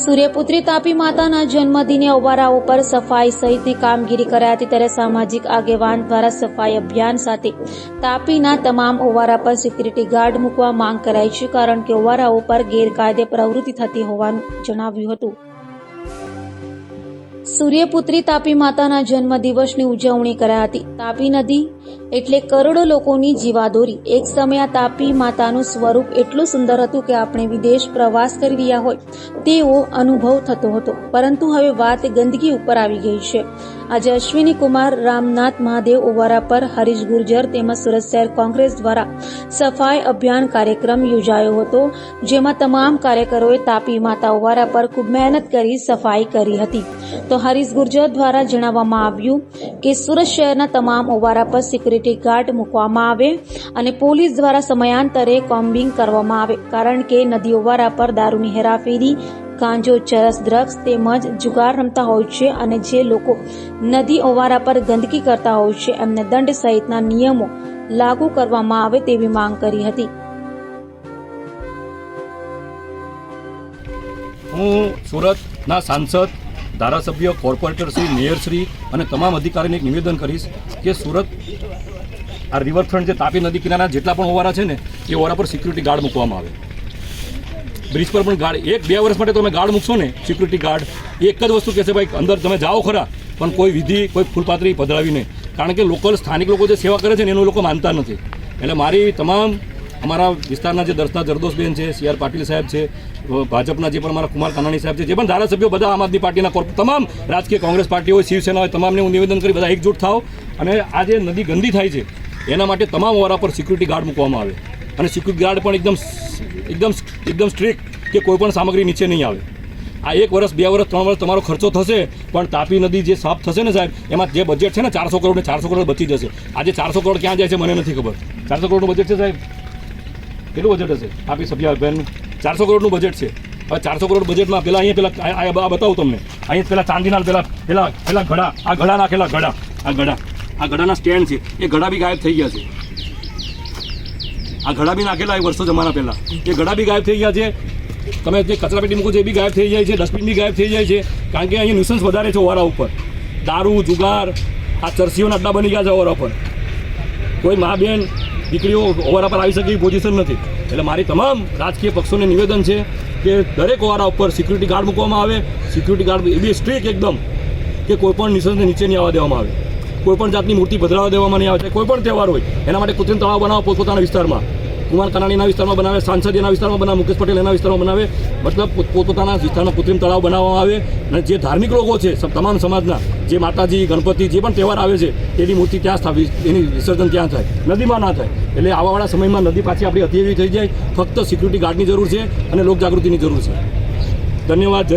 સૂર્યપુત્રી તાપી માતાના જન્મદિને અવારાઓ પર સફાઈ સહિતની કામગીરી કરાઈ હતી, ત્યારે સામાજિક આગેવાન દ્વારા સફાઈ અભિયાન સાથે તાપીના તમામ ઓવારા પર સિક્યુરિટી ગાર્ડ મૂકવા માંગ કરાઈ છે, કારણ કે ઓવારાઓ પર ગેરકાયદે પ્રવૃત્તિ થતી હોવાનું જણાવ્યું હતું। સૂર્યપુત્રી તાપી માતાના જન્મદિવસની ઉજવણી કરાઈ હતી। તાપી નદી એટલે કરોડો લોકોની જીવાદોરી। એક સમયે આ તાપી માતાનું સ્વરૂપ એટલું સુંદર હતું કે આપણે વિદેશ પ્રવાસ કરી રહ્યા હોય તેવો અનુભવ થતો હતો, પરંતુ હવે વાત ગંદકી ઉપર આવી ગઈ છે। આજે અશ્વિની કુમાર, રામનાથ મહાદેવ ઓવારા પર હરીશ ગુર્જર તેમજ સુરત શહેર કોંગ્રેસ દ્વારા સફાઈ અભિયાન કાર્યક્રમ યોજાયો હતો, જેમાં તમામ કાર્યકરોએ તાપી માતા ઓવારા પર ખૂબ મહેનત કરી સફાઈ કરી હતી। તો હરીશ ગુર્જર દ્વારા જણાવવામાં આવ્યું કે સુરત શહેરના તમામ ઓવારા પર સિક્યુરિટી ગાર્ડ મૂકવામાં આવે અને પોલીસ દ્વારા સમયાંતરે કોમ્બિંગ કરવામાં આવે, કારણ કે નદી ઓવારા પર દારૂની હેરાફેરી, ગાંજો, ચરસ, ડ્રગ્સ તેમજ જુગાર રમતા હોય છે અને જે લોકો નદી ઓવારા પર ગંદકી કરતા હોય છે એમને દંડ સહિતના નિયમો લાગુ કરવામાં આવે તેવી માંગ કરી હતી। હું સુરતના સાંસદ, ધારાસભ્ય, કોર્પોરેટરશ્રી, મેયરશ્રી અને તમામ અધિકારીને એક નિવેદન કરીશ કે સુરત આ રિવરફ્રન્ટ જે તાપી નદી કિનારા જેટલા પણ ઓવારા છે ને એ ઓવારા પર સિક્યુરિટી ગાર્ડ મૂકવામાં આવે। બ્રિજ પર પણ ગાર્ડ 1-2 વર્ષ માટે તમે ગાર્ડ મૂકશો ને સિક્યુરિટી ગાર્ડ, એક જ વસ્તુ કહેશે ભાઈ અંદર તમે જાઓ ખરા, પણ કોઈ વિધિ, કોઈ ફૂલપાત્રી પધરાવી નહીં, કારણ કે લોકલ સ્થાનિક લોકો જે સેવા કરે છે ને એનું લોકો માનતા નથી। એટલે મારી તમામ અમારા વિસ્તારના જે દર્શના જરદોશબેન છે, CR પાટીલ સાહેબ છે, ભાજપના જે પણ અમારા કુમાર કાનાણી સાહેબ છે, જે પણ ધારાસભ્યો બધા આમ આદમી પાર્ટીના તમામ રાજકીય કોંગ્રેસ પાર્ટી હોય, શિવસેના હોય, તમામને હું નિવેદન કરી બધા એકજૂટ થાઓ અને આ જે નદી ગંદી થાય છે એના માટે તમામ ઓવારા પર સિક્યુરિટી ગાર્ડ મૂકવામાં આવે અને સિક્યુરિટી ગાર્ડ પણ એકદમ સ્ટ્રિક્ટ કે કોઈ પણ સામગ્રી નીચે નહીં આવે। આ 1 વર્ષ, 2 વર્ષ, 3 વર્ષ તમારો ખર્ચો થશે, પણ તાપી નદી જે સાફ થશે ને સાહેબ, એમાં જે બજેટ છે ને 400 કરોડ ને 400 કરોડ બચી જશે। આજે 400 કરોડ ક્યાં જાય છે મને નથી ખબર। 400 કરોડનું બજેટ છે સાહેબ, કેટલું બજેટ હશે તાપી સભ્ય અભિયાનનું? 400 કરોડનું બજેટ છે। હવે 400 કરોડ બજેટમાં પેલા અહીંયા બતાવું તમને, અહીંયા પેલા ચાંદીના પેલા ઘડા, આ ઘડા નાખેલા ઘડા, આ ઘડાના સ્ટેન્ડ છે, એ ઘડા બી ગાયબ થઈ ગયા છે। આ ઘડા બી નાખેલા એ વર્ષો જમાના પહેલા, એ ઘડા બી ગાયબ થઈ ગયા છે। તમે જે કચરાપેટી મૂકો છો એ બી ગાયબ થઈ જાય છે, ડસ્ટબિન બી ગાયબ થઈ જાય છે, કારણ કે અહીંયા ન્યુસન્સ વધારે છે ઓવારા ઉપર। દારૂ, જુગાર, આ ચરસીઓના અડ્ડા બની ગયા છે ઓવારા પર। કોઈ મા બેન દીકરીઓ ઓવારા પર આવી શકે એવી પોઝિશન નથી। એટલે મારી તમામ રાજકીય પક્ષોને નિવેદન છે કે દરેક ઓવારા ઉપર સિક્યુરિટી ગાર્ડ મૂકવામાં આવે। સિક્યુરિટી ગાર્ડ એવી સ્ટ્રિક્ટ એકદમ કે કોઈ પણ નિસર્ગને નીચે નહીં આવવા દેવામાં આવે, કોઈ પણ જાતની મૂર્તિ પધરાવવા દેવામાં નહીં આવે। કોઈ પણ તહેવાર હોય એના માટે કૃત્રિમ તળાવ બનાવો પોતપોતાના વિસ્તારમાં, કુમાર કાનાણીના વિસ્તારમાં બનાવે, સાંસદ એના વિસ્તારમાં બનાવે, મુકેશ પટેલ એના વિસ્તારમાં બનાવે, મતલબ પોતપોતાના વિસ્તારમાં કૃત્રિમ તળાવ બનાવવામાં આવે અને જે ધાર્મિક લોકો છે તમામ સમાજના, જે માતાજી, ગણપતિ, જે પણ તહેવાર આવે છે એની મૂર્તિ ત્યાં સ્થાપી, એની વિસર્જન ત્યાં થાય, નદીમાં ના થાય। એટલે આવાવાળા સમયમાં નદી પાછી આપણી અતિ એવી થઈ જાય, ફક્ત સિક્યુરિટી ગાર્ડની જરૂર છે અને લોકજાગૃતિની જરૂર છે। ધન્યવાદ। જય